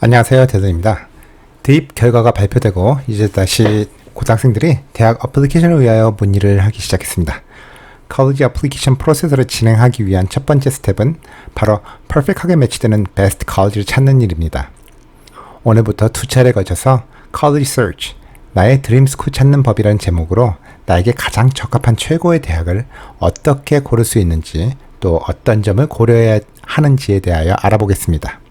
안녕하세요, 대전입니다. 대입 결과가 발표되고 이제 다시 고등학생들이 대학 어플리케이션을 위하여 문의를 하기 시작했습니다. college 어플리케이션 프로세스를 진행하기 위한 첫 번째 스텝은 바로 퍼펙트하게 매치되는 베스트 college를 찾는 일입니다. 오늘부터 두 차례에 걸쳐서 college search, 나의 드림 스쿨 찾는 법이라는 제목으로 나에게 가장 적합한 최고의 대학을 어떻게 고를 수 있는지, 또 어떤 점을 고려해야 하는지에 대하여 알아보겠습니다.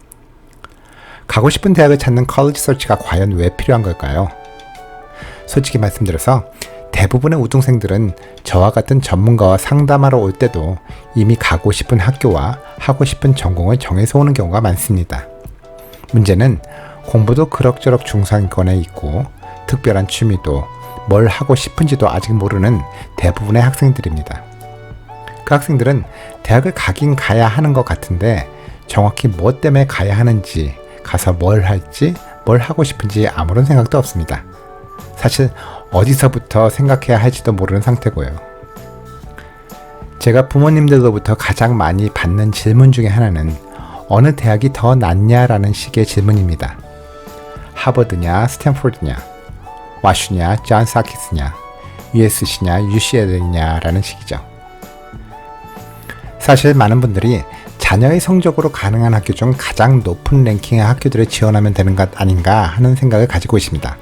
가고 싶은 대학을 찾는 college search가 과연 왜 필요한 걸까요? 솔직히 말씀드려서 대부분의 우등생들은 저와 같은 전문가와 상담하러 올 때도 이미 가고 싶은 학교와 하고 싶은 전공을 정해서 오는 경우가 많습니다. 문제는 공부도 그럭저럭 중상위권에 있고 특별한 취미도 뭘 하고 싶은지도 아직 모르는 대부분의 학생들입니다. 그 학생들은 대학을 가긴 가야 하는 것 같은데 정확히 뭐 때문에 가야 하는지, 가서 뭘 할지, 뭘 하고 싶은지 아무런 생각도 없습니다. 사실 어디서부터 생각해야 할지도 모르는 상태고요. 제가 부모님들로부터 가장 많이 받는 질문 중에 하나는 어느 대학이 더 낫냐라는 식의 질문입니다. 하버드냐, 스탠포드냐, 와슈냐, 존 사키스냐, USC냐, UCLA냐 라는 식이죠. 사실 많은 분들이 자녀의 성적으로 가능한 학교 중 가장 높은 랭킹의 학교들을 지원하면 되는 것 아닌가 하는 생각을 가지고 있습니다.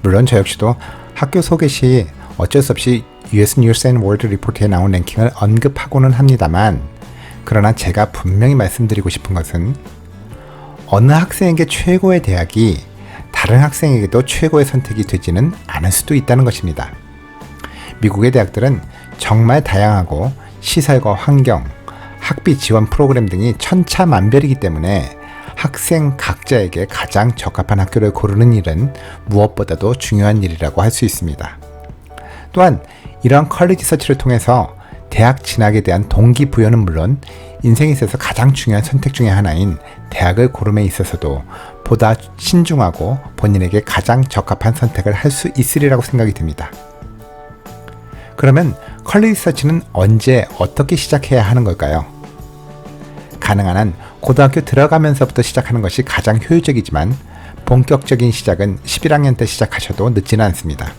물론 저 역시도 학교 소개 시 어쩔 수 없이 US News and World Report에 나온 랭킹을 언급하고는 합니다만, 그러나 제가 분명히 말씀드리고 싶은 것은 어느 학생에게 최고의 대학이 다른 학생에게도 최고의 선택이 되지는 않을 수도 있다는 것입니다. 미국의 대학들은 정말 다양하고 시설과 환경, 학비 지원 프로그램 등이 천차만별이기 때문에 학생 각자에게 가장 적합한 학교를 고르는 일은 무엇보다도 중요한 일이라고 할 수 있습니다. 또한 이러한 컬리지 서치를 통해서 대학 진학에 대한 동기부여는 물론 인생에 있어서 가장 중요한 선택 중의 하나인 대학을 고름에 있어서도 보다 신중하고 본인에게 가장 적합한 선택을 할 수 있으리라고 생각이 듭니다. 그러면 컬리지 서치는 언제 어떻게 시작해야 하는 걸까요? 가능한 한 고등학교 들어가면서부터 시작하는 것이 가장 효율적이지만 본격적인 시작은 11학년 때 시작하셔도 늦지는 않습니다.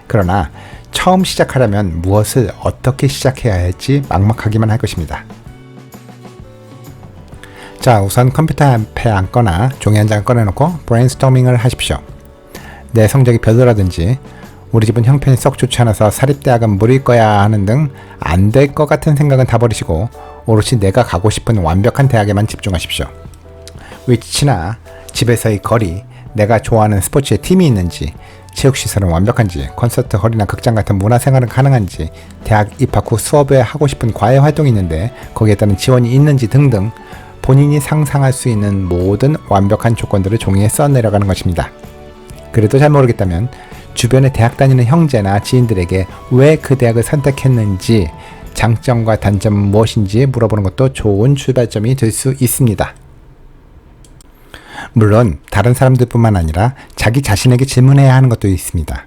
그러나 처음 시작하려면 무엇을 어떻게 시작해야 할지 막막하기만 할 것입니다. 자, 우선 컴퓨터 앞에 앉거나 종이 한 장을 꺼내놓고 브레인스토밍을 하십시오. 내 성적이 별로라든지 우리 집은 형편이 썩 좋지 않아서 사립대학은 무리일 거야 하는 등 안 될 것 같은 생각은 다 버리시고 오롯이 내가 가고 싶은 완벽한 대학에만 집중하십시오. 위치나 집에서의 거리, 내가 좋아하는 스포츠에 팀이 있는지, 체육시설은 완벽한지, 콘서트, 홀이나 극장 같은 문화생활은 가능한지, 대학 입학 후 수업에 하고 싶은 과외활동이 있는데 거기에 따른 지원이 있는지 등등 본인이 상상할 수 있는 모든 완벽한 조건들을 종이에 써내려가는 것입니다. 그래도 잘 모르겠다면 주변에 대학 다니는 형제나 지인들에게 왜 그 대학을 선택했는지, 장점과 단점은 무엇인지 물어보는 것도 좋은 출발점이 될 수 있습니다. 물론 다른 사람들뿐만 아니라 자기 자신에게 질문해야 하는 것도 있습니다.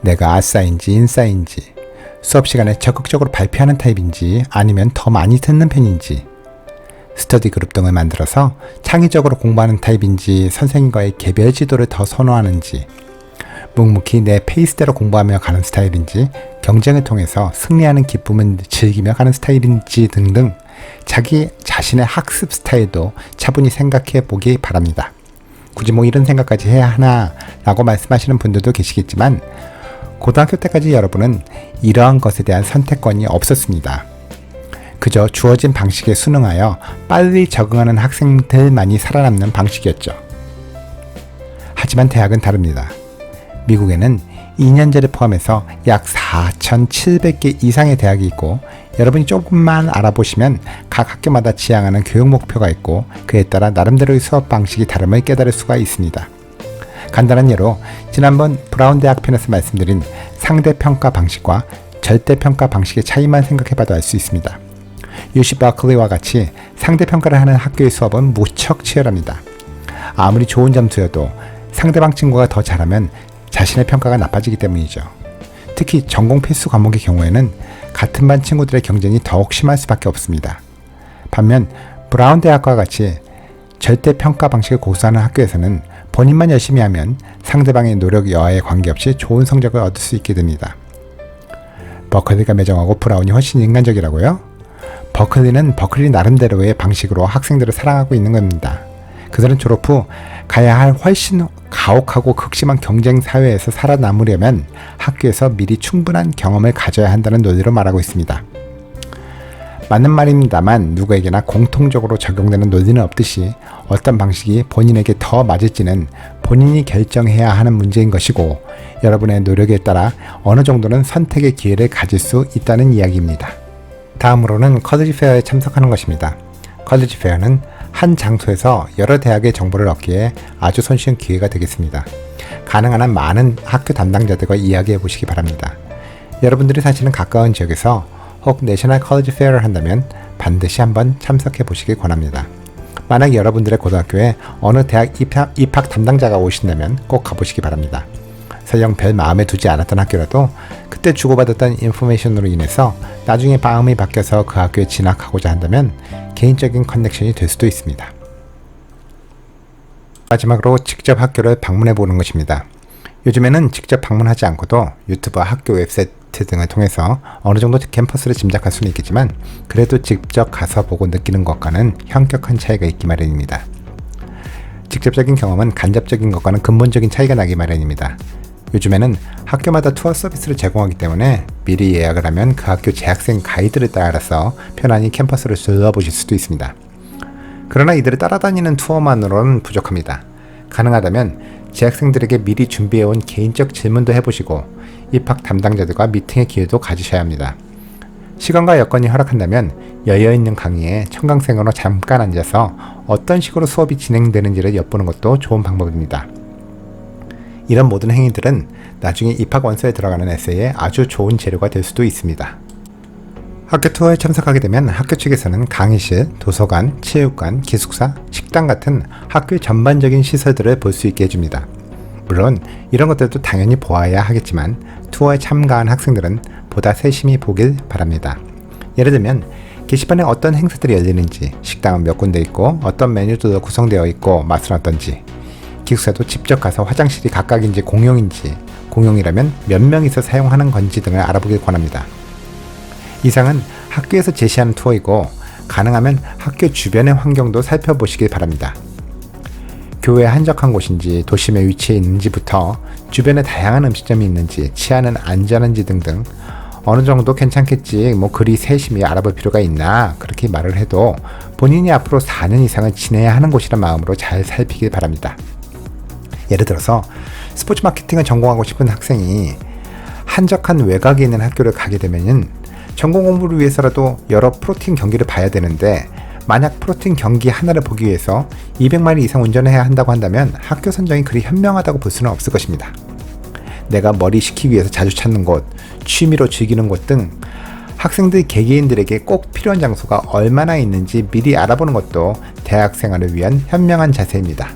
내가 아싸인지 인싸인지, 수업 시간에 적극적으로 발표하는 타입인지 아니면 더 많이 듣는 편인지, 스터디 그룹 등을 만들어서 창의적으로 공부하는 타입인지 선생님과의 개별 지도를 더 선호하는지, 묵묵히 내 페이스대로 공부하며 가는 스타일인지, 경쟁을 통해서 승리하는 기쁨을 즐기며 가는 스타일인지 등등 자기 자신의 학습 스타일도 차분히 생각해 보기 바랍니다. 굳이 뭐 이런 생각까지 해야 하나 라고 말씀하시는 분들도 계시겠지만 고등학교 때까지 여러분은 이러한 것에 대한 선택권이 없었습니다. 그저 주어진 방식에 순응하여 빨리 적응하는 학생들만이 살아남는 방식이었죠. 하지만 대학은 다릅니다. 미국에는 2년제를 포함해서 약 4,700개 이상의 대학이 있고, 여러분이 조금만 알아보시면 각 학교마다 지향하는 교육 목표가 있고 그에 따라 나름대로의 수업 방식이 다름을 깨달을 수가 있습니다. 간단한 예로 지난번 브라운 대학 편에서 말씀드린 상대평가 방식과 절대평가 방식의 차이만 생각해봐도 알 수 있습니다. UC 버클리와 같이 상대평가를 하는 학교의 수업은 무척 치열합니다. 아무리 좋은 점수여도 상대방 친구가 더 잘하면 자신의 평가가 나빠지기 때문이죠. 특히 전공 필수 과목의 경우에는 같은 반 친구들의 경쟁이 더욱 심할 수밖에 없습니다. 반면 브라운 대학과 같이 절대 평가 방식을 고수하는 학교에서는 본인만 열심히 하면 상대방의 노력 여하에 관계없이 좋은 성적을 얻을 수 있게 됩니다. 버클리가 매정하고 브라운이 훨씬 인간적이라고요? 버클리는 버클리 나름대로의 방식으로 학생들을 사랑하고 있는 겁니다. 그들은 졸업 후 가야 할 훨씬 가혹하고 극심한 경쟁 사회에서 살아남으려면 학교에서 미리 충분한 경험을 가져야 한다는 논리로 말하고 있습니다. 맞는 말입니다만 누구에게나 공통적으로 적용되는 논리는 없듯이 어떤 방식이 본인에게 더 맞을지는 본인이 결정해야 하는 문제인 것이고 여러분의 노력에 따라 어느 정도는 선택의 기회를 가질 수 있다는 이야기입니다. 다음으로는 컬리지 페어에 참석하는 것입니다. 컬리지 페어는 한 장소에서 여러 대학의 정보를 얻기에 아주 손쉬운 기회가 되겠습니다. 가능한 한 많은 학교 담당자들과 이야기해 보시기 바랍니다. 여러분들이 사시는 가까운 지역에서 혹 내셔널 컬리지 페어를 한다면 반드시 한번 참석해 보시길 권합니다. 만약 여러분들의 고등학교에 어느 대학 입학 담당자가 오신다면 꼭 가보시기 바랍니다. 설령 별 마음에 두지 않았던 학교라도 그때 주고받았던 인포메이션으로 인해서 나중에 마음이 바뀌어서 그 학교에 진학하고자 한다면 개인적인 커넥션이 될 수도 있습니다. 마지막으로 직접 학교를 방문해 보는 것입니다. 요즘에는 직접 방문하지 않고도 유튜브 학교 웹사이트 등을 통해서 어느 정도 캠퍼스를 짐작할 수는 있겠지만 그래도 직접 가서 보고 느끼는 것과는 현격한 차이가 있기 마련입니다. 직접적인 경험은 간접적인 것과는 근본적인 차이가 나기 마련입니다. 요즘에는 학교마다 투어 서비스를 제공하기 때문에 미리 예약을 하면 그 학교 재학생 가이드를 따라서 편안히 캠퍼스를 둘러보실 수도 있습니다. 그러나 이들을 따라다니는 투어만으로는 부족합니다. 가능하다면 재학생들에게 미리 준비해온 개인적 질문도 해보시고 입학 담당자들과 미팅의 기회도 가지셔야 합니다. 시간과 여건이 허락한다면 여유있는 강의에 청강생으로 잠깐 앉아서 어떤 식으로 수업이 진행되는지를 엿보는 것도 좋은 방법입니다. 이런 모든 행위들은 나중에 입학 원서에 들어가는 에세이에 아주 좋은 재료가 될 수도 있습니다. 학교 투어에 참석하게 되면 학교 측에서는 강의실, 도서관, 체육관, 기숙사, 식당 같은 학교의 전반적인 시설들을 볼 수 있게 해줍니다. 물론 이런 것들도 당연히 보아야 하겠지만 투어에 참가한 학생들은 보다 세심히 보길 바랍니다. 예를 들면 게시판에 어떤 행사들이 열리는지, 식당은 몇 군데 있고 어떤 메뉴들로 구성되어 있고 맛은 어떤지, 기숙사도 직접 가서 화장실이 각각인지 공용인지, 공용이라면 몇 명이서 사용하는 건지 등을 알아보길 권합니다. 이상은 학교에서 제시하는 투어이고 가능하면 학교 주변의 환경도 살펴보시길 바랍니다. 교외에 한적한 곳인지 도심에 위치해 있는지부터 주변에 다양한 음식점이 있는지 치안은 안전한지 등등 어느 정도 괜찮겠지 그리 세심히 알아볼 필요가 있나 그렇게 말을 해도 본인이 앞으로 4년 이상을 지내야 하는 곳이란 마음으로 잘 살피길 바랍니다. 예를 들어서 스포츠 마케팅을 전공하고 싶은 학생이 한적한 외곽에 있는 학교를 가게 되면 전공 공부를 위해서라도 여러 프로팀 경기를 봐야 되는데 만약 프로팀 경기 하나를 보기 위해서 200마일 이상 운전해야 한다고 한다면 학교 선정이 그리 현명하다고 볼 수는 없을 것입니다. 내가 머리 식히기 위해서 자주 찾는 곳, 취미로 즐기는 곳 등 학생들 개개인들에게 꼭 필요한 장소가 얼마나 있는지 미리 알아보는 것도 대학 생활을 위한 현명한 자세입니다.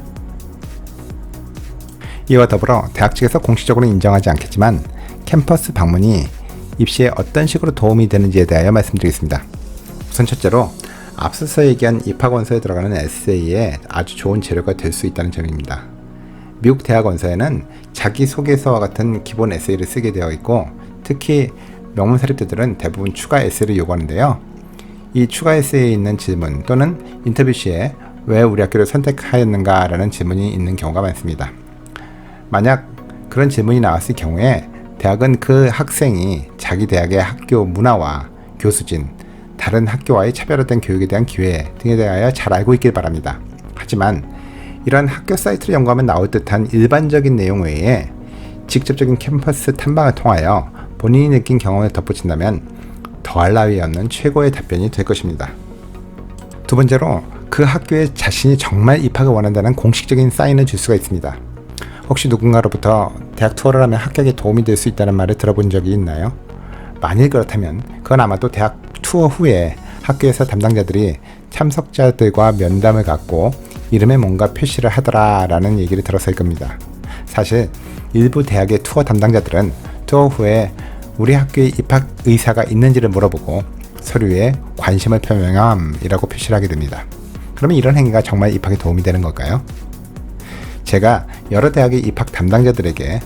이와 더불어 대학 측에서 공식적으로 인정하지 않겠지만 캠퍼스 방문이 입시에 어떤 식으로 도움이 되는지에 대하여 말씀드리겠습니다. 우선 첫째로 앞서서 얘기한 입학원서에 들어가는 에세이에 아주 좋은 재료가 될 수 있다는 점입니다. 미국 대학 원서에는 자기소개서와 같은 기본 에세이를 쓰게 되어 있고 특히 명문 사립대들은 대부분 추가 에세이를 요구하는데요. 이 추가 에세이에 있는 질문 또는 인터뷰 시에 왜 우리 학교를 선택하였는가 라는 질문이 있는 경우가 많습니다. 만약 그런 질문이 나왔을 경우에 대학은 그 학생이 자기 대학의 학교 문화와 교수진, 다른 학교와의 차별화된 교육에 대한 기회 등에 대하여 잘 알고 있길 바랍니다. 하지만 이러한 학교 사이트를 연구하면 나올 듯한 일반적인 내용 외에 직접적인 캠퍼스 탐방을 통하여 본인이 느낀 경험을 덧붙인다면 더할 나위 없는 최고의 답변이 될 것입니다. 두 번째로 그 학교에 자신이 정말 입학을 원한다는 공식적인 사인을 줄 수가 있습니다. 혹시 누군가로부터 대학 투어를 하면 합격에 도움이 될 수 있다는 말을 들어본 적이 있나요? 만일 그렇다면 그건 아마도 대학 투어 후에 학교에서 담당자들이 참석자들과 면담을 갖고 이름에 뭔가 표시를 하더라 라는 얘기를 들었을 겁니다. 사실 일부 대학의 투어 담당자들은 투어 후에 우리 학교에 입학 의사가 있는지를 물어보고 서류에 관심을 표명함이라고 표시를 하게 됩니다. 그러면 이런 행위가 정말 입학에 도움이 되는 걸까요? 제가 여러 대학의 입학 담당자들에게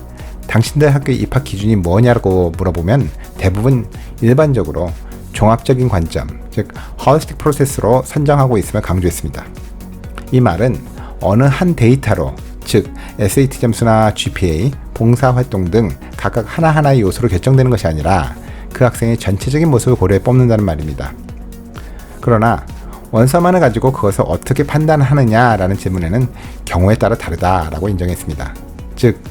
당신들 학교의 입학 기준이 뭐냐고 물어보면 대부분 일반적으로 종합적인 관점, 즉 holistic process로 선정하고 있음을 강조했습니다. 이 말은 어느 한 데이터로, 즉 SAT 점수나 GPA, 봉사활동 등 각각 하나하나의 요소로 결정되는 것이 아니라 그 학생의 전체적인 모습을 고려해 뽑는다는 말입니다. 그러나 원서만을 가지고 그것을 어떻게 판단하느냐라는 질문에는 경우에 따라 다르다라고 인정했습니다. 즉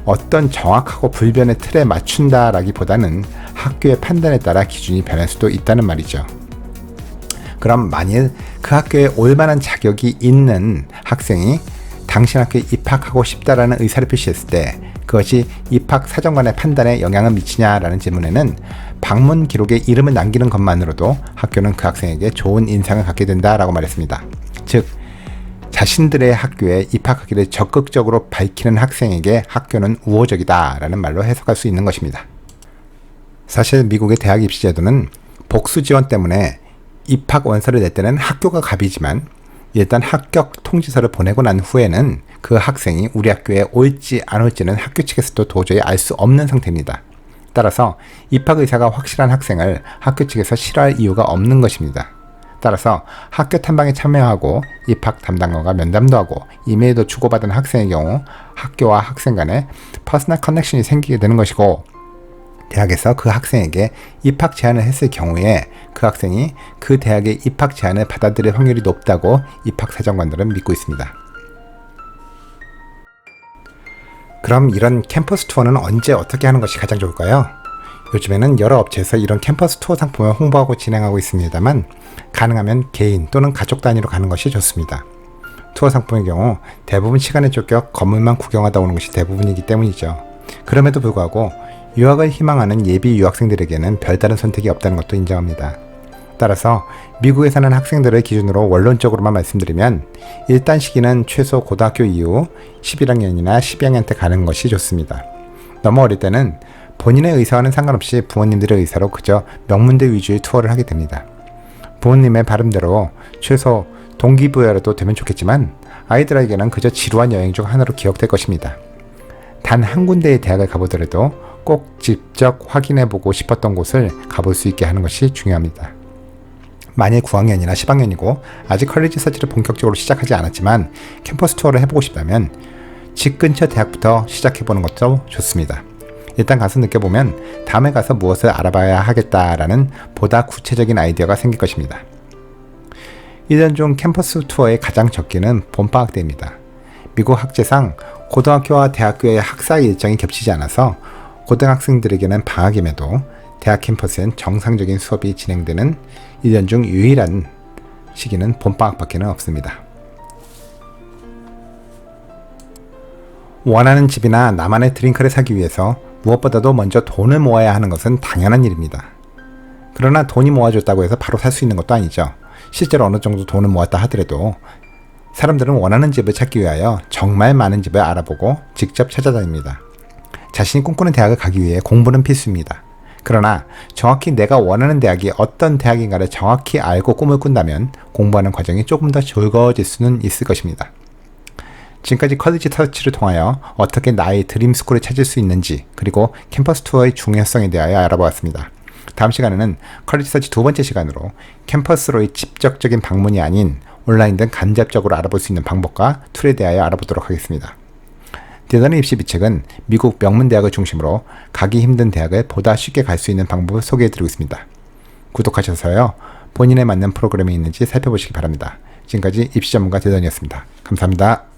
어떤 정확하고 불변의 틀에 맞춘다라기보다는 학교의 판단에 따라 기준이 변할 수도 있다는 말이죠. 그럼 만일 그 학교에 올만한 자격이 있는 학생이 당신 학교에 입학하고 싶다라는 의사를 표시했을 때 그것이 입학 사정관의 판단에 영향을 미치냐라는 질문에는 방문 기록에 이름을 남기는 것만으로도 학교는 그 학생에게 좋은 인상을 갖게 된다라고 말했습니다. 즉 자신들의 학교에 입학하기를 적극적으로 밝히는 학생에게 학교는 우호적이다라는 말로 해석할 수 있는 것입니다. 사실 미국의 대학 입시 제도는 복수 지원 때문에 입학 원서를 낼 때는 학교가 갑이지만 일단 합격 통지서를 보내고 난 후에는 그 학생이 우리 학교에 올지 안 올지는 학교 측에서도 도저히 알 수 없는 상태입니다. 따라서 입학 의사가 확실한 학생을 학교 측에서 싫어할 이유가 없는 것입니다. 따라서 학교 탐방에 참여하고 입학 담당관과 면담도 하고 이메일도 주고받은 학생의 경우 학교와 학생 간에 퍼스널 커넥션이 생기게 되는 것이고, 대학에서 그 학생에게 입학 제안을 했을 경우에 그 학생이 그 대학의 입학 제안을 받아들일 확률이 높다고 입학 사정관들은 믿고 있습니다. 그럼 이런 캠퍼스 투어는 언제 어떻게 하는 것이 가장 좋을까요? 요즘에는 여러 업체에서 이런 캠퍼스 투어 상품을 홍보하고 진행하고 있습니다만 가능하면 개인 또는 가족 단위로 가는 것이 좋습니다. 투어 상품의 경우 대부분 시간에 쫓겨 건물만 구경하다 오는 것이 대부분이기 때문이죠. 그럼에도 불구하고 유학을 희망하는 예비 유학생들에게는 별다른 선택이 없다는 것도 인정합니다. 따라서 미국에 사는 학생들을 기준으로 원론적으로만 말씀드리면 1단 시기는 최소 고등학교 이후 11학년이나 12학년 때 가는 것이 좋습니다. 너무 어릴 때는 본인의 의사와는 상관없이 부모님들의 의사로 그저 명문대 위주의 투어를 하게 됩니다. 부모님의 바람대로 최소 동기부여라도 되면 좋겠지만 아이들에게는 그저 지루한 여행 중 하나로 기억될 것입니다. 단 한 군데의 대학을 가보더라도 꼭 직접 확인해보고 싶었던 곳을 가볼 수 있게 하는 것이 중요합니다. 만일 9학년이나 10학년이고 아직 컬리지 서치를 본격적으로 시작하지 않았지만 캠퍼스 투어를 해보고 싶다면 집 근처 대학부터 시작해보는 것도 좋습니다. 일단 가서 느껴보면 다음에 가서 무엇을 알아봐야 하겠다라는 보다 구체적인 아이디어가 생길 것입니다. 1년 중 캠퍼스 투어의 가장 적기는 봄방학 때입니다. 미국 학제상 고등학교와 대학교의 학사 일정이 겹치지 않아서 고등학생들에게는 방학임에도 대학 캠퍼스엔 정상적인 수업이 진행되는 1년 중 유일한 시기는 봄방학밖에는 없습니다. 원하는 집이나 나만의 드림카를 사기 위해서 무엇보다도 먼저 돈을 모아야 하는 것은 당연한 일입니다. 그러나 돈이 모아졌다고 해서 바로 살 수 있는 것도 아니죠. 실제로 어느 정도 돈을 모았다 하더라도 사람들은 원하는 집을 찾기 위하여 정말 많은 집을 알아보고 직접 찾아다닙니다. 자신이 꿈꾸는 대학을 가기 위해 공부는 필수입니다. 그러나 정확히 내가 원하는 대학이 어떤 대학인가를 정확히 알고 꿈을 꾼다면 공부하는 과정이 조금 더 즐거워질 수는 있을 것입니다. 지금까지 컬리지 서치를 통하여 어떻게 나의 드림스쿨을 찾을 수 있는지, 그리고 캠퍼스 투어의 중요성에 대하여 알아보았습니다. 다음 시간에는 컬리지 서치 두 번째 시간으로 캠퍼스로의 직접적인 방문이 아닌 온라인 등 간접적으로 알아볼 수 있는 방법과 툴에 대하여 알아보도록 하겠습니다. 디더니 입시 비책은 미국 명문대학을 중심으로 가기 힘든 대학을 보다 쉽게 갈 수 있는 방법을 소개해드리고 있습니다. 구독하셔서요, 본인에 맞는 프로그램이 있는지 살펴보시기 바랍니다. 지금까지 입시 전문가 디더니였습니다. 감사합니다.